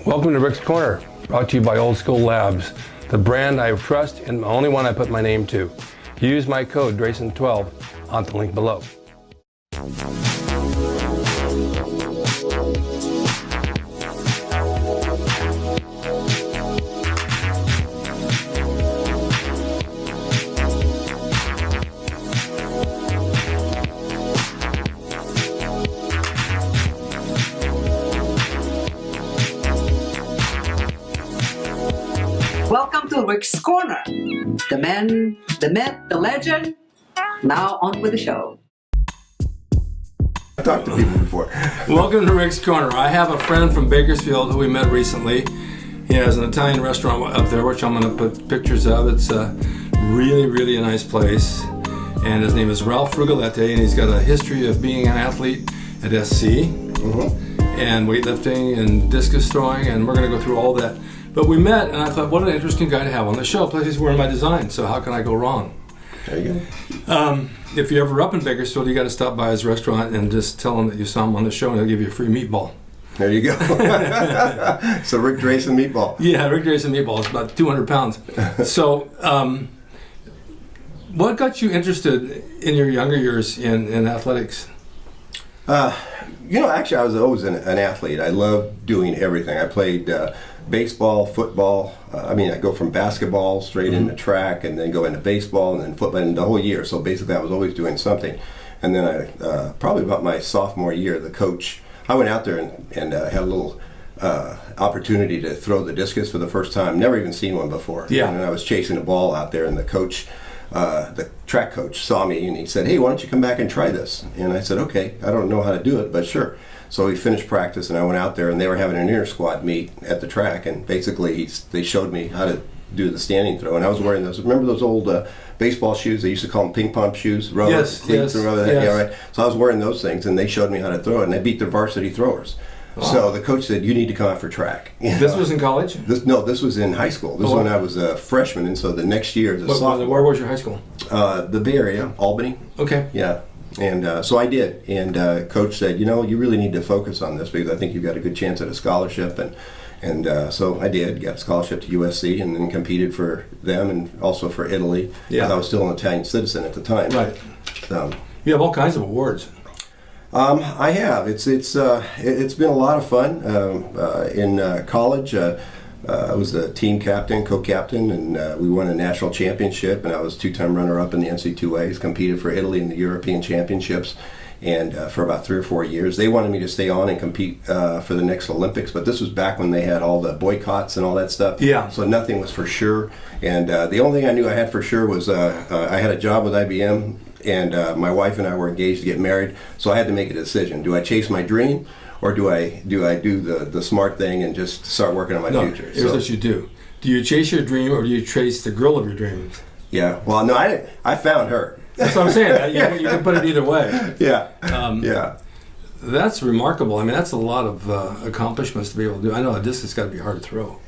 Welcome to Rick's Corner, brought to you by Old School Labs, the brand I trust and the only one I put my name to. Use my code DRASIN12 on the link below. Welcome to Rick's Corner. The man, the myth, the legend. Now on with the show. I've talked to people before. Welcome to Rick's Corner. I have a friend from Bakersfield who we met recently. He has an Italian restaurant up there, which I'm going to put pictures of. It's a really a nice place. And his name is Ralph Fruguglietti, and he's got a history of being an athlete at SC, and weightlifting and discus throwing, and we're going to go through all that. But we met, and I thought, what an interesting guy to have on the show. Plus, he's wearing my design, so how can I go wrong? There you go. If you're ever up in Bakersfield, you got to stop by his restaurant and just tell him that you saw him on the show, and he'll give you a free meatball. There you go. So Rick Drasin meatball. Yeah, Rick Drasin meatball. It's about 200 pounds. So, what got you interested in your younger years in athletics? Actually, I was always an athlete. I loved doing everything. I played baseball, football. I go from basketball straight into track, and then go into baseball, and then football, and the whole year. So basically, I was always doing something. And then I, probably about my sophomore year, the coach, I went out there and had a little opportunity to throw the discus for the first time. Never even seen one before. Yeah. And I was chasing a ball out there, and the coach, the track coach, saw me, and he said, "Hey, why don't you come back and try this?" And I said, "Okay, I don't know how to do it, but sure." So we finished practice, and I went out there, and they were having an inter-squad meet at the track, and basically they showed me how to do the standing throw, and I was wearing those. Remember those old baseball shoes? They used to call them ping pong shoes, rubber cleats and rubber. Yes. Yeah, right. So I was wearing those things, and they showed me how to throw it, and they beat the varsity throwers. Wow. So the coach said, "You need to come out for track." This was in college? This was in high school. This was when I was a freshman, and so the next year, as a sophomore. Where was your high school? The Bay Area, Albany. Okay. Yeah. And so I did, and coach said, you really need to focus on this because I think you've got a good chance at a scholarship, and so I did, got a scholarship to USC, and then competed for them and also for Italy, because I was still an Italian citizen at the time. Right. You have all kinds of awards. I have. It's been a lot of fun. In college, I was the team captain, co-captain, and we won a national championship, and I was two-time runner-up in the NC2As, competed for Italy in the European Championships, and for about 3 or 4 years. They wanted me to stay on and compete for the next Olympics, but this was back when they had all the boycotts and all that stuff. Yeah. So nothing was for sure, and the only thing I knew I had for sure was I had a job with IBM, and my wife and I were engaged to get married, so I had to make a decision. Do I chase my dream? Or do I do the smart thing and just start working on my future? Here's what you do. Do you chase your dream, or do you chase the girl of your dreams? Yeah. Well, no, I found her. That's what I'm saying. You can put it either way. Yeah. Yeah. That's remarkable. I mean, that's a lot of accomplishments to be able to do. I know a discus has got to be hard to throw.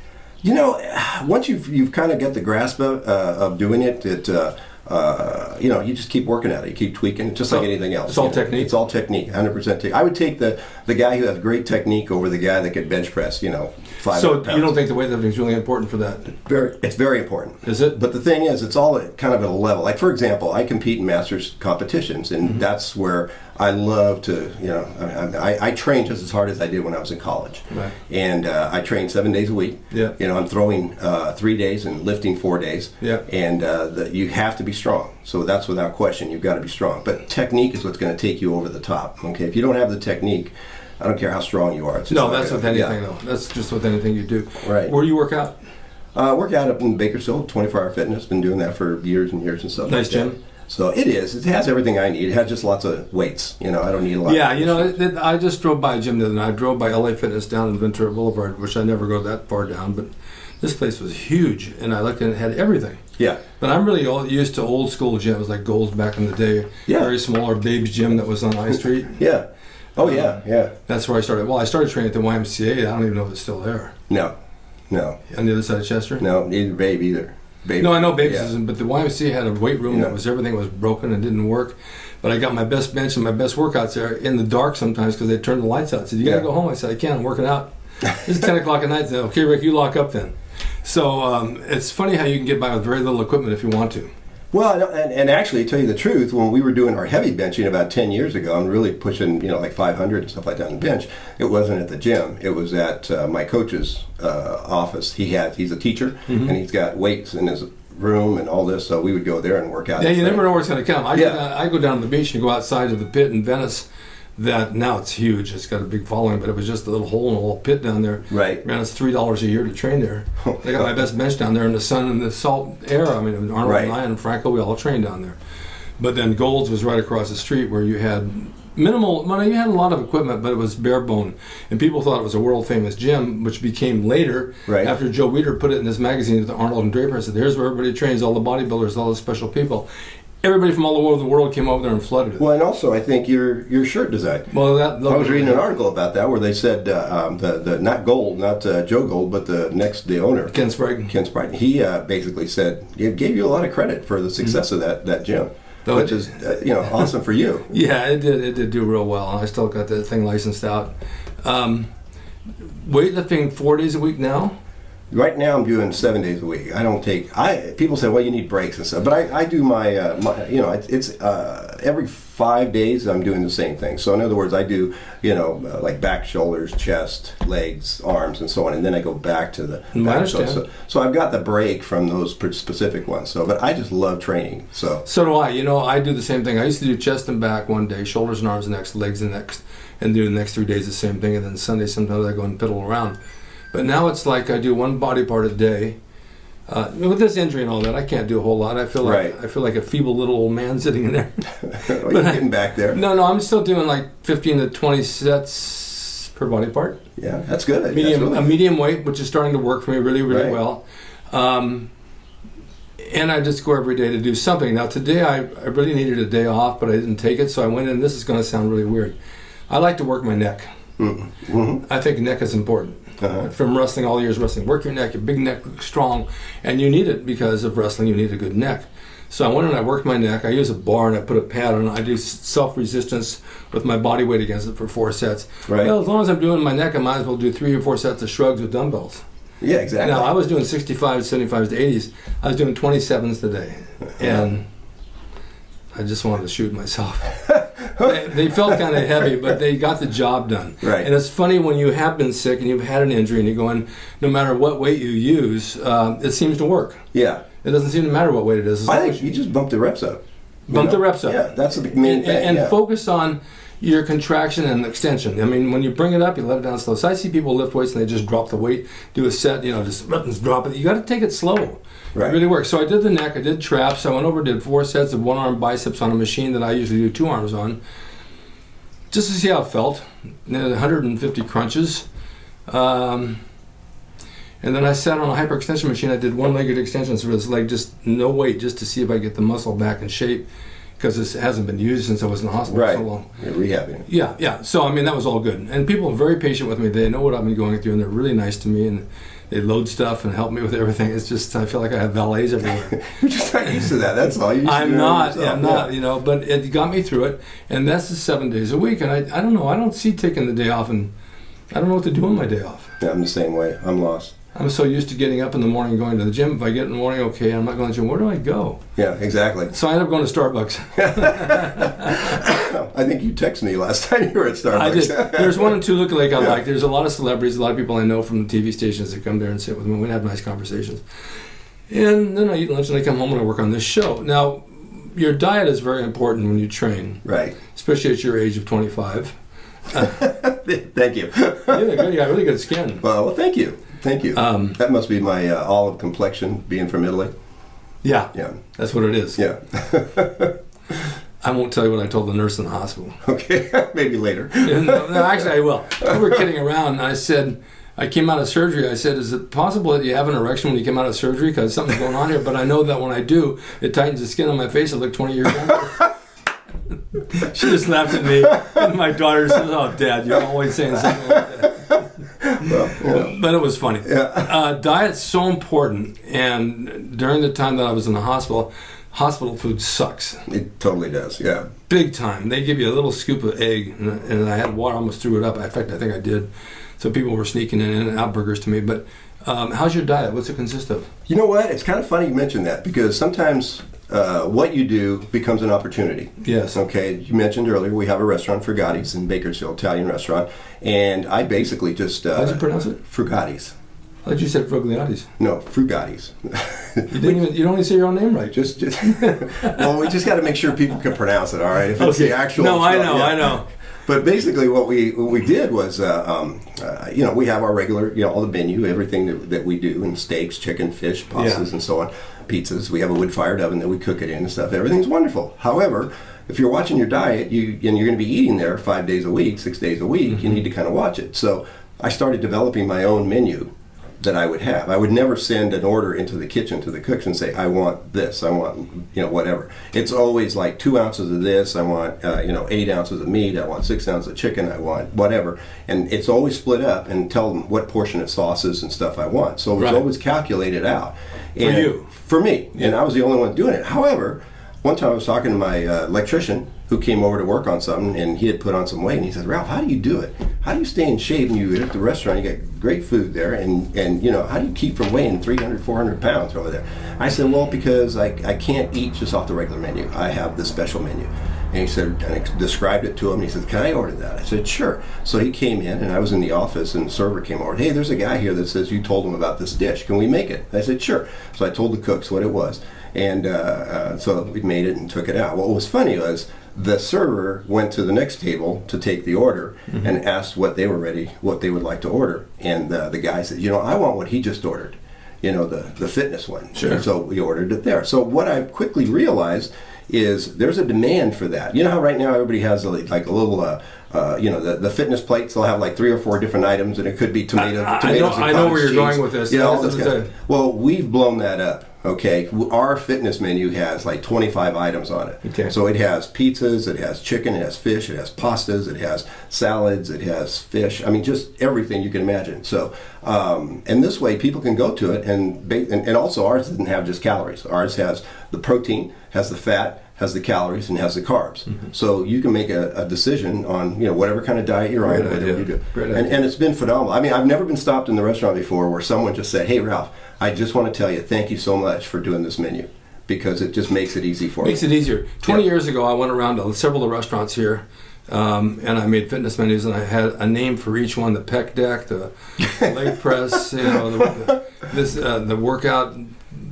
Once you've kind of got the grasp of doing it, you just keep working at it. You keep tweaking it, just like anything else. It's all technique? It's all technique, 100% technique. I would take the guy who has great technique over the guy that could bench press, 500 So pounds. you don't think the weightlifting is really important for that? It's very important. Is it? But the thing is, it's all kind of at a level. Like, for example, I compete in masters competitions, and that's where I love to, I train just as hard as I did when I was in college. Right. And I train 7 days a week. Yeah. I'm throwing 3 days and lifting 4 days. Yeah. And you have to be strong. So that's without question. You've got to be strong. But technique is what's going to take you over the top. Okay. If you don't have the technique, I don't care how strong you are. It's just that's with anything, though. That's just with anything you do. Right. Where do you work out? Work out up in Bakersfield, 24-hour fitness. Been doing that for years and years and stuff. Nice like gym. That. So it is. It has everything I need. It has just lots of weights. I don't need a lot. Yeah, I just drove by a gym the other night. I drove by LA Fitness down in Ventura Boulevard, which I never go that far down, but this place was huge, and I looked and it had everything. Yeah. But I'm really used to old school gyms like Gold's back in the day. Yeah. Very small, or Babe's Gym that was on High Street. Yeah. Oh, yeah. That's where I started. Well, I started training at the YMCA. I don't even know if it's still there. No. On the other side of Chester? No, neither Babe either. Babe. No, I know Babe's isn't, but the YMCA had a weight room that was, everything was broken and didn't work. But I got my best bench and my best workouts there in the dark sometimes because they turned the lights out. I said, you got to go home. I said, I can't. I'm working out. It's 10 o'clock at night. Then, okay, Rick, you lock up then. So it's funny how you can get by with very little equipment if you want to. Well, and actually, to tell you the truth, when we were doing our heavy benching about 10 years ago, and really pushing, like 500 and stuff like that on the bench, it wasn't at the gym. It was at my coach's office. He's a teacher, and he's got weights in his room and all this, so we would go there and work out. Yeah, you never know where it's going to come. I go down to the beach and go outside to the pit in Venice. That now it's huge. It's got a big following, but it was just a little hole in a little pit down there. Right. Man, it's $3 a year to train there. I got my best bench down there in the sun and the salt air. I mean, Arnold and I and Franco, we all trained down there. But then Gold's was right across the street where you had minimal, well, you had a lot of equipment, but it was bare bone. And people thought it was a world famous gym, which became later, after Joe Weider put it in his magazine, the Arnold and Draper, and said, here's where everybody trains, all the bodybuilders, all the special people. Everybody from all over the world came over there and flooded it. Well, and also I think your shirt design. Well, I was reading an article about that where they said the not Gold, not Joe Gold, but the owner, Ken Sprighton. He basically said gave you a lot of credit for the success of that gym, which is awesome for you. Yeah, it did do real well. I still got that thing licensed out. Weightlifting 4 days a week now. Right now, I'm doing 7 days a week. I don't take. People say, well, you need breaks and stuff, but I do my it's every 5 days I'm doing the same thing. So in other words, I do like back, shoulders, chest, legs, arms, and so on, and then I go back to the back. So I've got the break from those specific ones. So, but I just love training. So do I. I do the same thing. I used to do chest and back one day, shoulders and arms the next, legs the next, and do the next 3 days the same thing, and then Sunday sometimes I go and piddle around. But now it's like I do one body part a day. With this injury and all that, I can't do a whole lot. I feel like a feeble little old man sitting in there. Well, you're getting back there. No, I'm still doing like 15 to 20 sets per body part. Yeah, that's good. A medium weight, which is starting to work for me really, really well. And I just go every day to do something. Now today I really needed a day off, but I didn't take it, so I went in. This is going to sound really weird. I like to work my neck. Mm-hmm. I think neck is important. From wrestling, all years wrestling, work your neck, your big neck looks strong, and you need it because of wrestling. You need a good neck. So I went and I worked my neck. I use a bar and I put a pad on it. I do self-resistance with my body weight against it for 4 sets. Right. Well, as long as I'm doing my neck, I might as well do 3 or 4 sets of shrugs with dumbbells. Yeah, exactly. Now I was doing 65s, 75s to 80s. I was doing 27s today, and I just wanted to shoot myself. They felt kind of heavy, but they got the job done. Right. And it's funny when you have been sick and you've had an injury and you go in, no matter what weight you use, it seems to work. Yeah. It doesn't seem to matter what weight it is. I think you just bump the reps up. Bump the reps up. Yeah, that's the main thing. And focus on your contraction and extension. I mean, when you bring it up, you let it down slow. So I see people lift weights and they just drop the weight, do a set, just drop it. You got to take it slow. Right. It really works. So I did the neck, I did traps, I went over, did 4 sets of 1-arm biceps on a machine that I usually do 2 arms on, just to see how it felt. 150 crunches. And then I sat on a hyperextension machine. I did 1-legged extensions for this leg, just no weight, just to see if I get the muscle back in shape, because this hasn't been used since I was in the hospital for so long. You're rehabbing. Yeah. So, I mean, that was all good. And people are very patient with me. They know what I've been going through, and they're really nice to me, and they load stuff and help me with everything. It's just, I feel like I have valets everywhere. You're just not used to that, that's all. I'm not, but it got me through it, and that's the 7 days a week, and I don't know, I don't see taking the day off, and I don't know what to do on my day off. Yeah, I'm the same way. I'm lost. I'm so used to getting up in the morning and going to the gym. If I get in the morning, okay, I'm not going to the gym. Where do I go? Yeah, exactly. So I end up going to Starbucks. I think you texted me last time you were at Starbucks. I did. There's 1 and 2 lookalike I like. There's a lot of celebrities, a lot of people I know from the TV stations that come there and sit with me. We have nice conversations. And then I eat lunch and I come home and I work on this show. Now, your diet is very important when you train. Right. Especially at your age of 25. Thank you. You got really good skin. Well, thank you. Thank you. That must be my olive complexion, being from Italy. Yeah. That's what it is. Yeah. I won't tell you what I told the nurse in the hospital. Okay, maybe later. No, actually I will. We were kidding around, and I said, I came out of surgery, I said, is it possible that you have an erection when you came out of surgery? Because something's going on here, but I know that when I do, it tightens the skin on my face. I look 20 years younger. She just laughed at me, and my daughter says, oh, Dad, you're always saying something like that. But it was funny. Diet's so important, and during the time that I was in the hospital food sucks. It totally does, yeah. Big time. They give you a little scoop of egg, and I had water, I almost threw it up. In fact, I think I did. so people were sneaking in and out burgers to me. But how's your diet? What's it consist of? You know what? It's kind of funny you mention that, because sometimes what you do becomes an opportunity. Yes. Okay. You mentioned earlier we have a restaurant, Frugatti's, in Bakersfield, Italian restaurant, and I basically just how'd you pronounce it? Frugatti's. I thought you said Fruguglietti's. No, Frugatti's. You don't even say your own name right. Just well, we just got to make sure people can pronounce it. All right. If it's the actual. No, I know. But basically, what we did was, we have our regular, all the menu, everything that we do, and steaks, chicken, fish, pastas, and so on, pizzas. We have a wood-fired oven that we cook it in and stuff. Everything's wonderful. However, if you're watching your diet, and you're going to be eating there 5 days a week, 6 days a week, you need to kind of watch it. So I started developing my own menu that I would have. I would never send an order into the kitchen to the cooks and say, I want this, I want, whatever. It's always like 2 ounces of this, I want, 8 ounces of meat, I want 6 ounces of chicken, I want whatever. And it's always split up, and tell them what portion of sauces and stuff I want. So it was always calculated out. For you? For me. Yeah. And I was the only one doing it. However, one time I was talking to my electrician who came over to work on something, and he had put on some weight, and he said, Ralph, how do you do it? How do you stay in shape? And you at the restaurant, you get great food there, and how do you keep from weighing 300, 400 pounds over there? I said, well, because I can't eat just off the regular menu. I have this special menu. And he said, and I described it to him, and he said, can I order that? I said, sure. So he came in, and I was in the office, and the server came over. Hey, there's a guy here that says you told him about this dish. Can we make it? I said, sure. So I told the cooks what it was. And so we made it and took it out. What was funny was the server went to the next table to take the order and asked what they would like to order. And the guy said, I want what he just ordered, the fitness one. Sure. And so we ordered it there. So what I quickly realized is there's a demand for that. You know how right now everybody has like a little, the fitness plates, they'll have like 3 or 4 different items, and it could be tomatoes. I know where you're going with this. Well, we've blown that up. Okay, our fitness menu has like 25 items on it. Okay. So it has pizzas, it has chicken, it has fish, it has pastas, it has salads, it has fish. I mean, just everything you can imagine. So, and this way people can go to it, and also ours doesn't have just calories. Ours has the protein, has the fat, has the calories, and has the carbs. So you can make a decision on whatever kind of diet you're on, whatever you do. And it's been phenomenal. I mean, I've never been stopped in the restaurant before where someone just said, "Hey, Ralph, I just want to tell you thank you so much for doing this menu, because it just makes it easy for me." Makes it easier. 20 years ago, I went around to several of the restaurants here, and I made fitness menus, and I had a name for each one: the pec deck, the leg press, the workout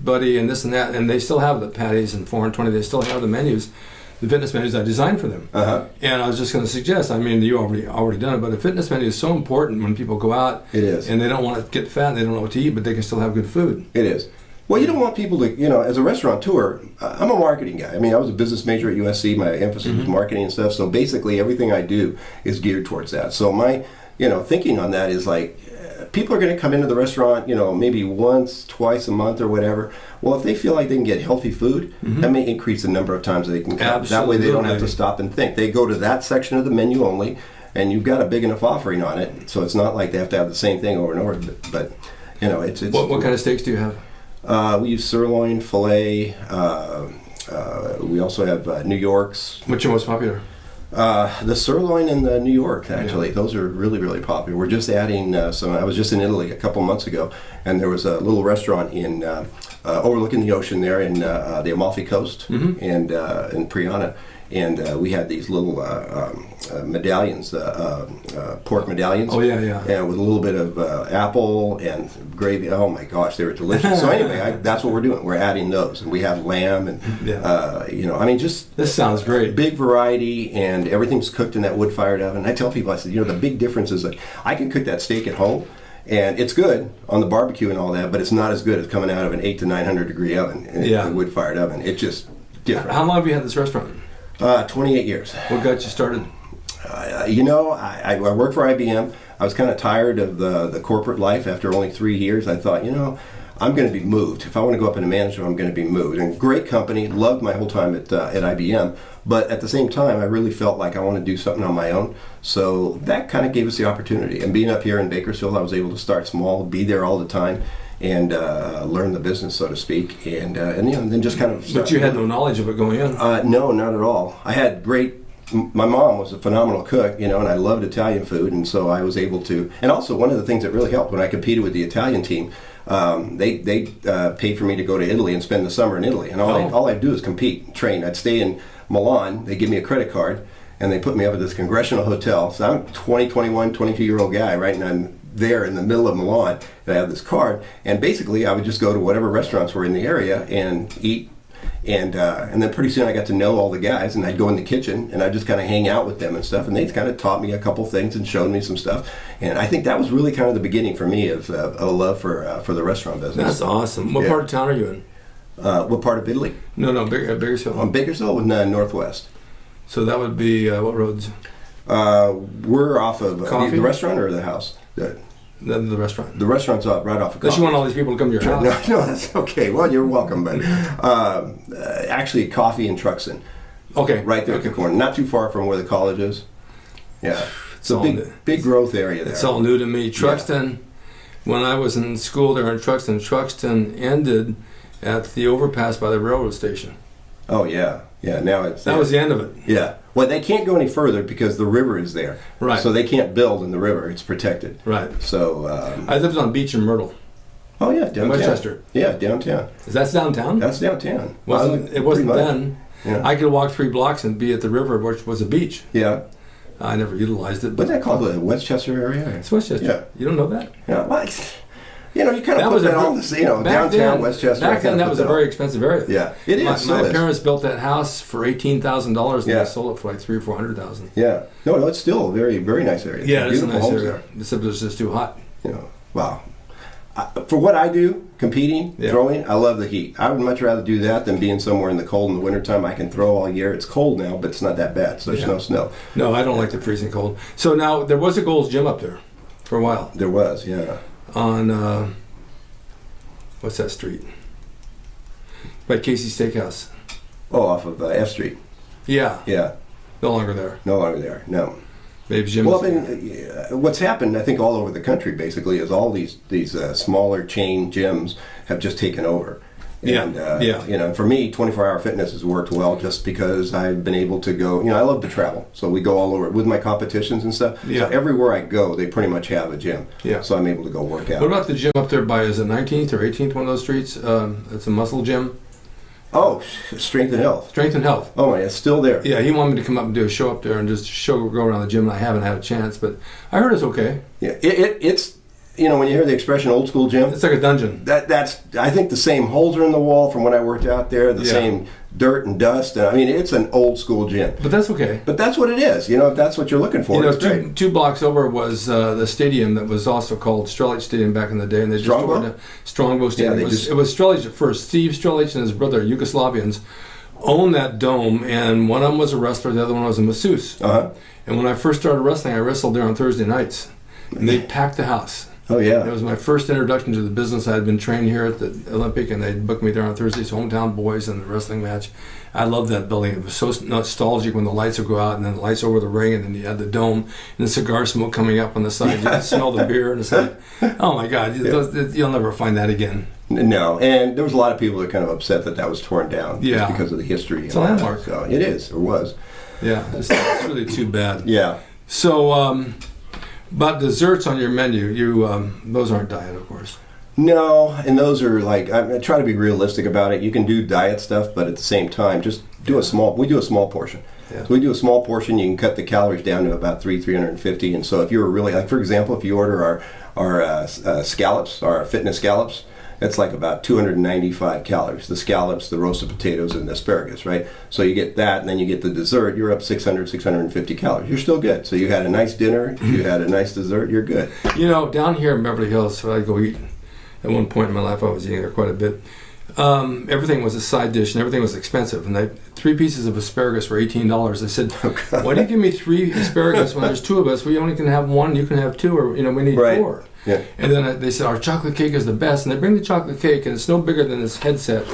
buddy, and this and that. And they still have the patties and 420. They still have the menus, the fitness menus I designed for them. And I was just going to suggest, I mean, you already done it, but a fitness menu is so important when people go out. It is. And they don't want to get fat, they don't know what to eat, but they can still have good food. It is. Well, you don't want people to, as a restaurateur, I'm a marketing guy. I mean, I was a business major at USC. My emphasis was marketing and stuff. So basically everything I do is geared towards that. So my, thinking on that is like, people are going to come into the restaurant, maybe once, twice a month or whatever. Well, if they feel like they can get healthy food, that may increase the number of times they can come. That way they don't have to stop and think. They go to that section of the menu only, and you've got a big enough offering on it, so it's not like they have to have the same thing over and over. But it's what kind of steaks do you have? We use sirloin, filet. We also have New Yorks. Which are most popular? The sirloin and the New York, actually. Those are really, really popular. We're just adding some. I was just in Italy a couple months ago, and there was a little restaurant in overlooking the ocean there in the Amalfi Coast and in Priana. And we had these little medallions, pork medallions. Oh, yeah. And with a little bit of apple and gravy. Oh, my gosh, they were delicious. So anyway, that's what we're doing. We're adding those. And we have lamb and, just... This sounds great. Big variety, and everything's cooked in that wood-fired oven. I tell people, I said, the big difference is that I can cook that steak at home, and it's good on the barbecue and all that, but it's not as good as coming out of an 800 to 900 degree oven, a wood-fired oven. It's just different. How long have you had this restaurant? 28 years. What got you started? I worked for IBM. I was kind of tired of the corporate life after only 3 years. I thought, I'm going to be moved. If I want to go up into management, I'm going to be moved. And great company, loved my whole time at IBM. But at the same time, I really felt like I want to do something on my own. So that kind of gave us the opportunity. And being up here in Bakersfield, I was able to start small, be there all the time, and learn the business, so to speak, and then just kind of. But you had no knowledge of it going in. No, not at all. I had great my mom was a phenomenal cook, and I loved Italian food, and so I was able to. And also, one of the things that really helped when I competed with the Italian team, they paid for me to go to Italy and spend the summer in Italy, and all I'd do is compete, train. I'd stay in Milan. They give me a credit card, and they put me up at this congressional hotel. So I'm a 22-year-old guy, right, and I'm there in the middle of Milan, and I have this card, and basically I would just go to whatever restaurants were in the area and eat. And then pretty soon I got to know all the guys, and I'd go in the kitchen and I'd just kind of hang out with them and stuff, and they kind of taught me a couple things and showed me some stuff, and I think that was really kind of the beginning for me of a love for the restaurant business. That's awesome. What part of town are you in? What part of Italy? No, Bakersfield. Bakersfield, northwest. So that would be what roads? We're off of the restaurant or the house. The restaurant. The restaurant's right off of Unless you want all these people to come to your house. No, that's okay. Well, you're welcome, but actually, Coffee and Truxton. Okay. Right there at the corner, not too far from where the college is. Yeah, it's a big growth area there. It's all new to me. Truxton, when I was in school there in Truxton ended at the overpass by the railroad station. Oh yeah. Now that was the end of it. Yeah. Well, they can't go any further because the river is there. Right. So they can't build in the river; it's protected. Right. So I lived on Beach in Myrtle. Oh yeah, downtown. Westchester. Yeah, downtown. Is that downtown? That's downtown. It wasn't then. Yeah. I could walk 3 blocks and be at the river, which was a beach. Yeah. I never utilized it. Wasn't that called the Westchester area? It's Westchester. Yeah. You don't know that? Yeah. Well, you kind of put that on the, downtown Westchester. Back then, that was a very expensive area. Yeah, it is. My parents built that house for $18,000, and they sold it for like $300,000 or $400,000. Yeah. No, it's still a very, very nice area. Yeah, it's a beautiful nice homes area. there. Except it's just too hot. Wow. For what I do, competing, throwing, I love the heat. I would much rather do that than being somewhere in the cold in the wintertime. I can throw all year. It's cold now, but it's not that bad, so there's no snow. No, I don't like the freezing cold. So now, there was a Gold's Gym up there for a while. There was, yeah. On, what's that street? By Casey's Steakhouse. Oh, off of F Street. Yeah. Yeah. No longer there. No longer there, no. Babe's Gym. Well, what's happened, I think, all over the country, basically, is all these smaller chain gyms have just taken over. And, for me, 24-hour fitness has worked well just because I've been able to go, I love to travel. So we go all over with my competitions and stuff. Yeah. So everywhere I go, they pretty much have a gym. Yeah. So I'm able to go work out. What about the gym up there by, is it 19th or 18th, one of those streets? It's a muscle gym. Oh, Strength and Health. Strength and Health. Oh, it's still there. Yeah, he wanted me to come up and do a show up there and just go around the gym, and I haven't had a chance, but I heard it's okay. Yeah, it's when you hear the expression old school gym, it's like a dungeon. That's I think the same holes are in the wall from when I worked out there, the same dirt and dust, and it's an old school gym. But that's okay. But that's what it is. If that's what you're looking for. Two blocks over was the stadium that was also called Strellich Stadium back in the day, and they just Strongbow Stadium. It was Strellich at first. Steve Strellich and his brother, Yugoslavians, owned that dome, and one of them was a wrestler, the other one was a masseuse. Uh-huh. And when I first started wrestling, I wrestled there on Thursday nights, and they packed the house. Oh, yeah. It was my first introduction to the business. I had been trained here at the Olympic, and they booked me there on Thursdays, Hometown Boys, and the wrestling match. I loved that building. It was so nostalgic when the lights would go out, and then the lights over the ring, and then you had the dome, and the cigar smoke coming up on the side. You could smell the beer, and it's like, oh my God, you'll never find that again. No, and there was a lot of people that kind of upset that was torn down just because of the history. It's a landmark. So it is, or was. Yeah, it's really too bad. Yeah. So, but desserts on your menu, those aren't diet, of course. No, and those are like, I try to be realistic about it. You can do diet stuff, but at the same time, just we do a small portion. Yeah. So we do a small portion, you can cut the calories down to about 350. And so if you were really, like for example, if you order our scallops, our fitness scallops, that's like about 295 calories. The scallops, the roasted potatoes, and the asparagus, right? So you get that, and then you get the dessert, you're up 650 calories. You're still good. So you had a nice dinner, you had a nice dessert, you're good. Down here in Beverly Hills, so I go eat. At one point in my life, I was eating there quite a bit. Everything was a side dish, and everything was expensive. And 3 pieces of asparagus were $18. I said, why do you give me 3 asparagus when there's 2 of us? We only can have 1, you can have 2, or we need 4. Yeah. And then they said, our chocolate cake is the best. And they bring the chocolate cake, and it's no bigger than this headset.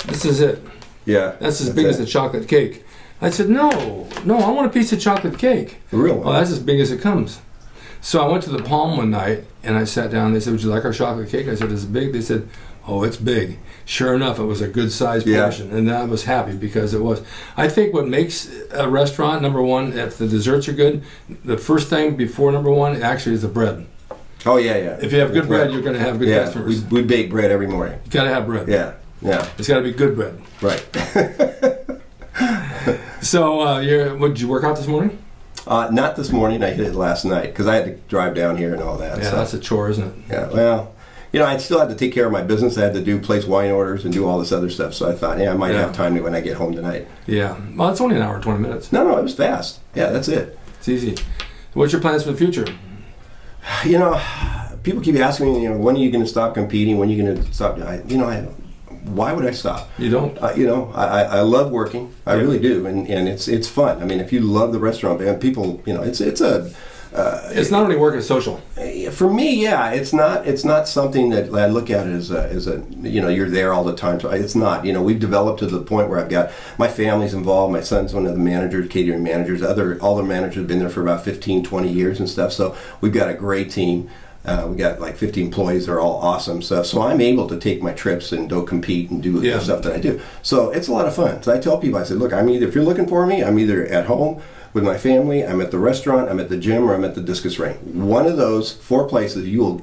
This is it. Yeah. That's as big as the chocolate cake. I said, no, I want a piece of chocolate cake. A real one. Well, that's as big as it comes. So I went to the Palm one night, and I sat down, and they said, would you like our chocolate cake? I said, is it big? They said, oh, it's big. Sure enough, it was a good sized portion, and I was happy because it was. I think what makes a restaurant, number one, if the desserts are good, the first thing before number one actually is the bread. Oh, yeah. If you have good bread, you're going to have good customers. We bake bread every morning. You got to have bread. Yeah. It's got to be good bread. Right. So, did you work out this morning? Not this morning. I hit it last night because I had to drive down here and all that. Yeah, so. That's a chore, isn't it? Yeah, well, I still had to take care of my business. I had to place wine orders and do all this other stuff. So I thought, I might have time when I get home tonight. Yeah. Well, it's only an hour and 20 minutes. No, it was fast. Yeah, that's it. It's easy. What's your plans for the future? People keep asking me, when are you going to stop competing? When are you going to stop? Why would I stop? You don't? I love working. I really do, and it's fun. I mean, if you love the restaurant, and people, it's not only work; it's social. For me, yeah, it's not something that I look at as a you're there all the time. So it's not. We've developed to the point where I've got my family's involved. My son's one of the managers, catering managers. All the managers have been there for about 15, 20 years and stuff. So we've got a great team. We got like 50 employees. They're all awesome stuff. So I'm able to take my trips and go compete and do the stuff that I do. So it's a lot of fun. So I tell people, I said, look, if you're looking for me, I'm either at home with my family, I'm at the restaurant, I'm at the gym, or I'm at the Discus ring. One of those 4 places, you will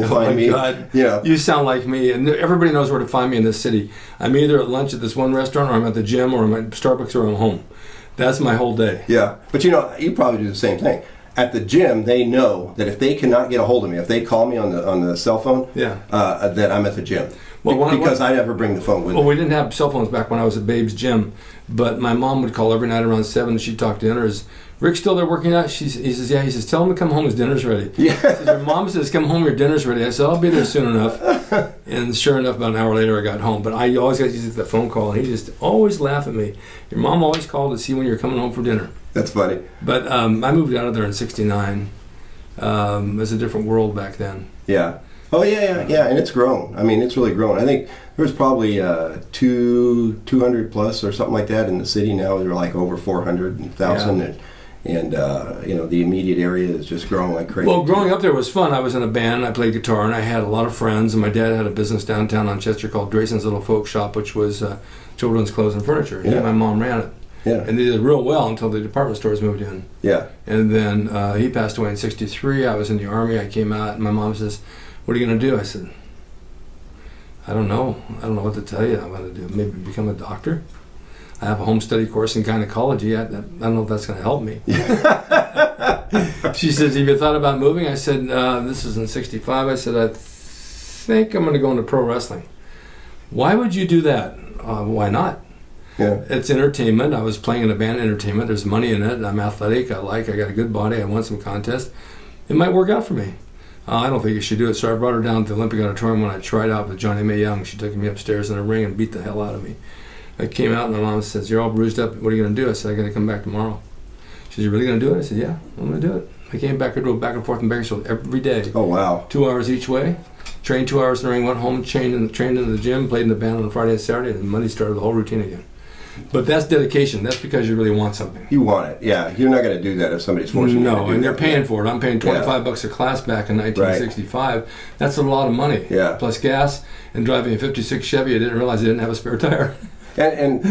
find me. God. You sound like me, and everybody knows where to find me in this city. I'm either at lunch at this one restaurant, or I'm at the gym, or I'm at Starbucks, or I'm home. That's my whole day. Yeah, but you probably do the same thing. At the gym, they know that if they cannot get a hold of me, if they call me on the cell phone, that I'm at the gym. Because I never bring the phone with me. Well, we didn't have cell phones back when I was at Babe's gym, but my mom would call every night around 7, and she'd talk to dinner. Is Rick still there working out? He says, yeah. He says, tell him to come home, his dinner's ready. Yeah. He says, your mom says, come home, your dinner's ready. I said, I'll be there soon enough. And sure enough, about an hour later, I got home. But I always got used to that phone call, and he just always laughed at me. Your mom always called to see when you're coming home for dinner. That's funny. But I moved out of there in '69. It was a different world back then. Yeah. Oh, yeah, and it's grown. I mean, it's really grown. I think there was probably 200 plus or something like that in the city. Now they're like over 400,000, and the immediate area is just growing like crazy. Well, growing up there was fun. I was in a band, I played guitar, and I had a lot of friends, and my dad had a business downtown on Chester called Drasin's Little Folk Shop, which was children's clothes and furniture. Yeah. My mom ran it. Yeah. And they did real well until the department stores moved in. Yeah. And then he passed away in '63. I was in the Army. I came out, and my mom says, what are you going to do? I said, I don't know. I don't know what to tell you I'm going to do. Maybe become a doctor? I have a home study course in gynecology. I don't know if that's going to help me. She says, have you thought about moving? I said, this is in '65. I said, I think I'm going to go into pro wrestling. Why would you do that? Why not? Yeah. It's entertainment. I was playing in a band entertainment. There's money in it. I'm athletic. I got a good body. I won some contests. It might work out for me. I don't think you should do it. So I brought her down to the Olympic Auditorium when I tried out with Johnny Mae Young. She took me upstairs in a ring and beat the hell out of me. I came out and my mom says, you're all bruised up. What are you going to do? I said, I got to come back tomorrow. She said, you're really going to do it? I said, yeah, I'm going to do it. I came back. I drove back and forth in Bakersfield every day. Oh, wow. 2 hours each way. Trained 2 hours in the ring, went home, trained in the gym, played in the band on Friday and Saturday, and Monday started the whole routine again. But that's dedication. That's because you really want something. You want it, yeah. You're not going to do that if somebody's forcing you to do that. No, and they're paying for it. I'm paying $25 a class back in 1965. Right. That's a lot of money. Yeah. Plus gas and driving a '56 Chevy. I didn't realize I didn't have a spare tire. And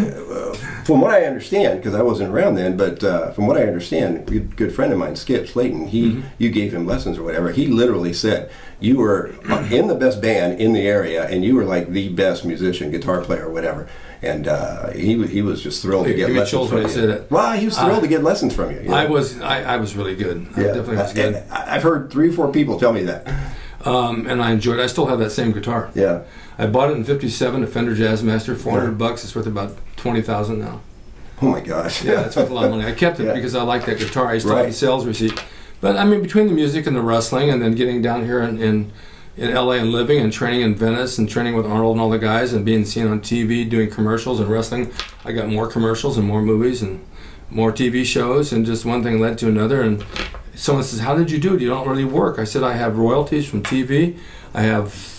from what I understand, because I wasn't around then, but from what I understand, a good friend of mine, Skip Slayton, you gave him lessons or whatever. He literally said you were in the best band in the area, and you were like the best musician, guitar player, or whatever. And he was just thrilled to get lessons from you. Well, he was thrilled to get lessons from you. I was really good. I definitely was good. I've heard 3 or 4 people tell me that. And I enjoyed it. I still have that same guitar. Yeah. I bought it in '57, a Fender Jazzmaster, $400. It's worth about $20,000 now. Oh my gosh. Yeah, it's worth a lot of money. I kept it because I like that guitar. I still have the sales receipt. But I mean, between the music and the wrestling, and then getting down here in LA and living and training in Venice and training with Arnold and all the guys and being seen on TV doing commercials and wrestling, I got more commercials and more movies and more TV shows, and just one thing led to another. And someone says, how did you do it? You don't really work. I said, I have royalties from TV. I have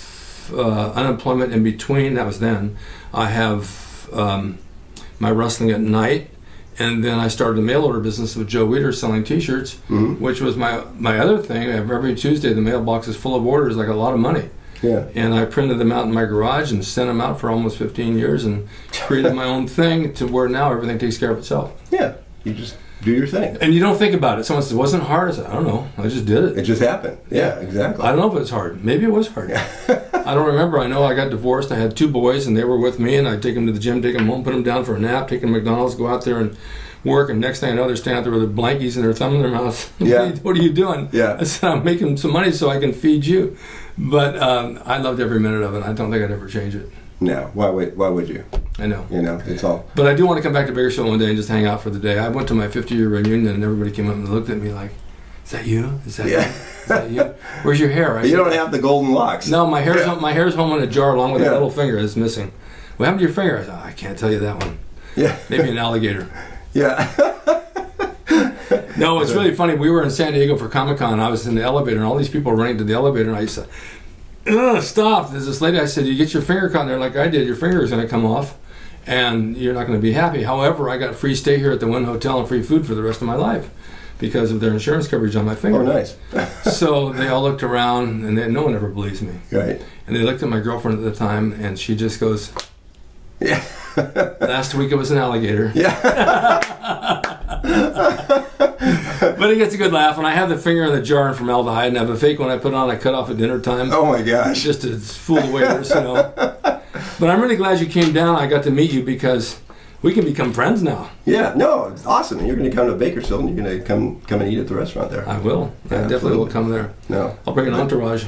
unemployment in between. That was then. I have my wrestling at night, And then I started a mail order business with Joe Weider selling T-shirts, which was my other thing. Every Tuesday, the mailbox is full of orders, like a lot of money. Yeah. And I printed them out in my garage and sent them out for almost 15 years and created my own thing to where now everything takes care of itself. Yeah. You just do your thing. And you don't think about it. Someone says, it wasn't hard. I said, I don't know. I just did it. It just happened. Yeah, exactly. I don't know if it's hard. Maybe it was hard. I don't remember. I know I got divorced. I had 2 boys, and they were with me, and I'd take them to the gym, take them home, put them down for a nap, take them to McDonald's, go out there and work, and next thing I know, they're standing out there with their blankies and their thumb in their mouth. Yeah. What are you doing? Yeah. I said, I'm making some money so I can feed you. But I loved every minute of it. I don't think I'd ever change it. No. Why would you? I know. You know, it's all. But I do want to come back to Bakersfield one day and just hang out for the day. I went to my 50-year reunion, and everybody came up and looked at me like, is that you? Is that you? Is that you? Where's your hair? You don't have the golden locks. No, my hair's home in a jar along with a little finger that's missing. What happened to your finger? I said, I can't tell you that one. Yeah. Maybe an alligator. Yeah. No, it's really funny. We were in San Diego for Comic-Con. I was in the elevator, and all these people were running to the elevator, and I said, stop. There's this lady, I said, you get your finger caught in there like I did, your finger is going to come off, and you're not going to be happy. However, I got free stay here at the Wynn Hotel and free food for the rest of my life because of their insurance coverage on my finger. Oh, nice. So they all looked around, and no one ever believes me. Right. And they looked at my girlfriend at the time, and she just goes, yeah. Last week it was an alligator. Yeah. But it gets a good laugh. And I have the finger in the jar in formaldehyde, and I have a fake one I put on, I cut off at dinner time. Oh my gosh. Just to fool the waiters, you know. But I'm really glad you came down. I got to meet you because we can become friends now. Yeah, no, it's awesome. You're going to come to Bakersfield, and you're going to come and eat at the restaurant there. I will. I definitely will come there. No. I'll bring an entourage.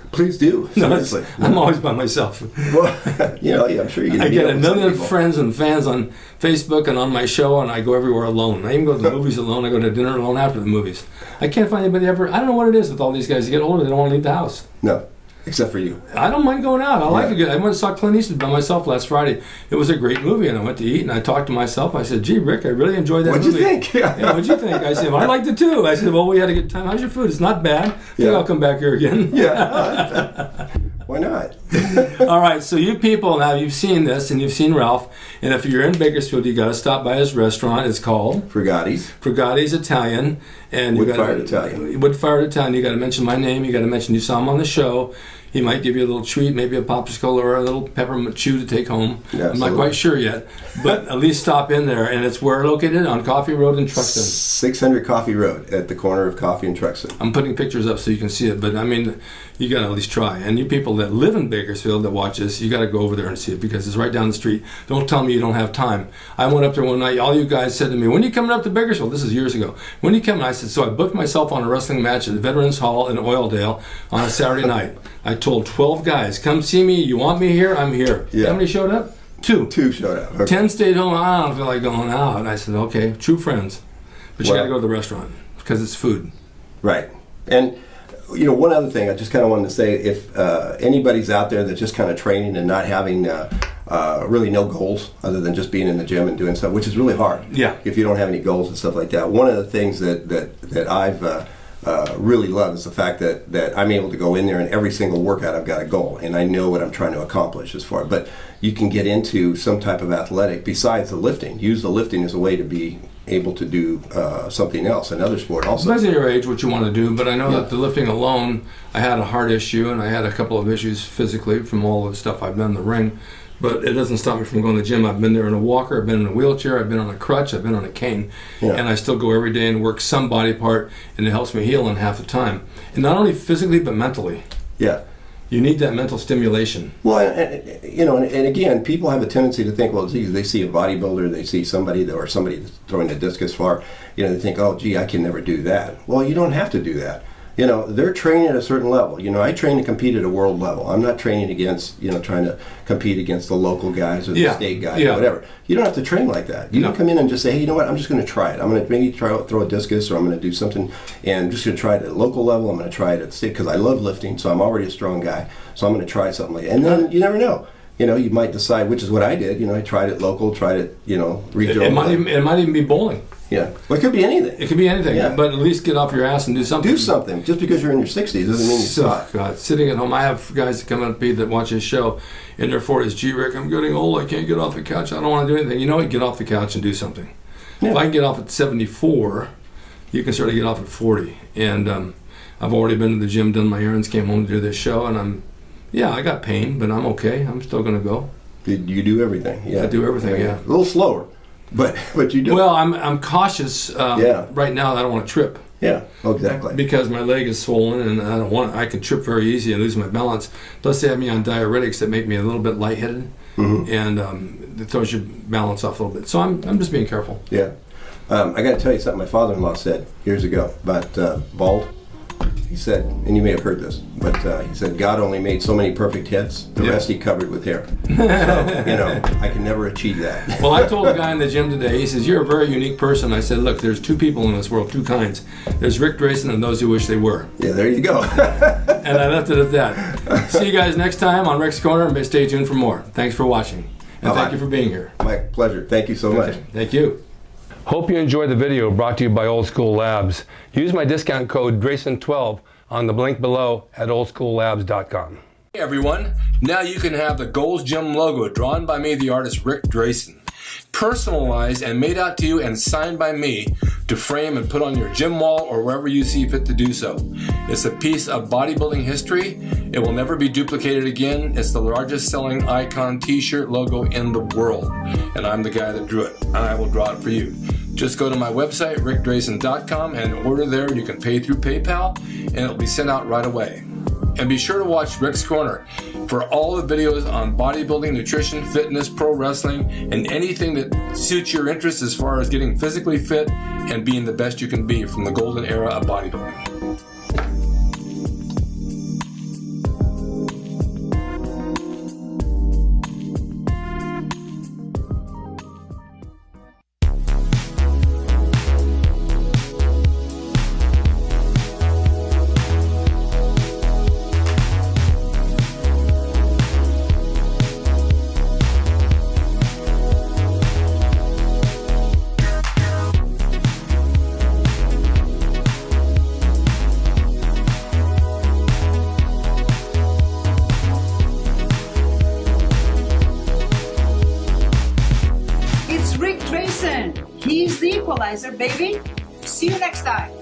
Please do. Seriously. No, I'm always by myself. Well, yeah, I'm sure you get I get a million friends and fans on Facebook and on my show, and I go everywhere alone. I even go to the movies alone. I go to dinner alone after the movies. I can't find anybody ever. I don't know what it is with all these guys. They get older, they don't want to leave the house. No, except for you. I don't mind going out. I like it. I went and saw Clint Eastwood by myself last Friday. It was a great movie, and I went to eat, and I talked to myself. I said, gee, Rick, I really enjoyed that movie. What'd you think? Yeah, what'd you think? I said, well, I liked it too. I said, well, we had a good time. How's your food? It's not bad. I think I'll come back here again. Yeah. Why not? All right, so you people, now you've seen this, and you've seen Ralph, and if you're in Bakersfield, you got to stop by his restaurant. It's called Frugatti's's Italian. And Wood-fired Italian. Wood-fired Italian. You got to mention my name. You got to mention you saw him on the show. He might give you a little treat, maybe a popsicle or a little peppermint chew to take home. Yeah, I'm not quite sure yet, but at least stop in there. And it's where located on Coffee Road in Truxton. 600 Coffee Road at the corner of Coffee and Truxton. I'm putting pictures up so you can see it, but I mean, you got to at least try. And you people that live in Bakersfield that watch this, you got to go over there and see it because it's right down the street. Don't tell me you don't have time. I went up there one night. All you guys said to me, when are you coming up to Bakersfield? This is years ago. When are you coming? I said, so I booked myself on a wrestling match at the Veterans Hall in Oildale on a Saturday night. I told 12 guys, come see me. You want me here? I'm here. Yeah. How many showed up? 2. 2 showed up. Okay. 10 stayed home. I don't feel like going out. And I said, okay, true friends. But you got to go to the restaurant because it's food. Right. And, you know, one other thing I just kind of wanted to say, if anybody's out there that's just kind of training and not having really no goals other than just being in the gym and doing stuff, which is really hard. Yeah. If you don't have any goals and stuff like that. One of the things that I've really love is the fact that I'm able to go in there and every single workout I've got a goal and I know what I'm trying to accomplish as far. But you can get into some type of athletic besides the lifting. Use the lifting as a way to be able to do something else, another sport also. Depends on your age what you want to do, but I know that the lifting alone, I had a heart issue and I had a couple of issues physically from all of the stuff I've done in the ring. But it doesn't stop me from going to the gym. I've been there in a walker, I've been in a wheelchair, I've been on a crutch, I've been on a cane. Yeah. And I still go every day and work some body part, and it helps me heal in half the time. And not only physically, but mentally. Yeah. You need that mental stimulation. Well, and again, people have a tendency to think, well, geez, they see a bodybuilder, they see somebody that's throwing a discus far, they think, oh, gee, I can never do that. Well, you don't have to do that. They're training at a certain level. I train to compete at a world level. I'm not training against, trying to compete against the local guys or the state guys or whatever. You don't have to train like that. You can come in and just say, hey, you know what, I'm just going to try it. I'm going to maybe throw a discus, or I'm going to do something, and I'm just going to try it at a local level. I'm going to try it at the state, because I love lifting, so I'm already a strong guy. So I'm going to try something like that. And then you never know. You might decide, which is what I did. I tried it local, tried it, regional. It might even be bowling. Yeah. Well, it could be anything. It could be anything, but at least get off your ass and do something. Do something. Just because you're in your 60s doesn't mean you stop. God, sitting at home. I have guys that come up to me that watch his show in their 40s. Gee, Rick, I'm getting old. I can't get off the couch. I don't want to do anything. You know what? Get off the couch and do something. If I can get off at 74, you can sort of get off at 40. And I've already been to the gym, done my errands, came home to do this show, and I got pain, but I'm okay. I'm still going to go. You do everything. Yeah, I do everything. Yeah, a little slower, but you do. Well, I'm cautious. Right now, I don't want to trip. Yeah, exactly. Because my leg is swollen, and I don't want. I can trip very easy and lose my balance. Plus, they have me on diuretics that make me a little bit lightheaded, and it throws your balance off a little bit. So I'm just being careful. Yeah, I got to tell you something. My father-in-law said years ago about bald. He said, and you may have heard this, but he said God only made so many perfect heads. The rest he covered with hair. So, I can never achieve that. Well, I told a guy in the gym today, he says, you're a very unique person. I said, look, there's two people in this world, two kinds. There's Rick Drasin and those who wish they were. Yeah, there you go. And I left it at that. See you guys next time on Rick's Corner, and stay tuned for more. Thanks for watching. And thank you for being here. My pleasure. Thank you so much. Thank you. Hope you enjoyed the video brought to you by Old School Labs. Use my discount code DRASIN12 on the link below at oldschoollabs.com. Hey everyone, now you can have the Gold's Gym logo drawn by me, the artist Rick Drasin, personalized and made out to you and signed by me to frame and put on your gym wall or wherever you see fit to do so. It's a piece of bodybuilding history. It will never be duplicated again. It's the largest selling icon t-shirt logo in the world, and I'm the guy that drew it, and I will draw it for you. Just go to my website, rickdrasin.com, and order there. You can pay through PayPal, and it'll be sent out right away. And be sure to watch Rick's Corner for all the videos on bodybuilding, nutrition, fitness, pro wrestling, and anything that suits your interests as far as getting physically fit and being the best you can be from the golden era of bodybuilding. He's the equalizer, baby. See you next time.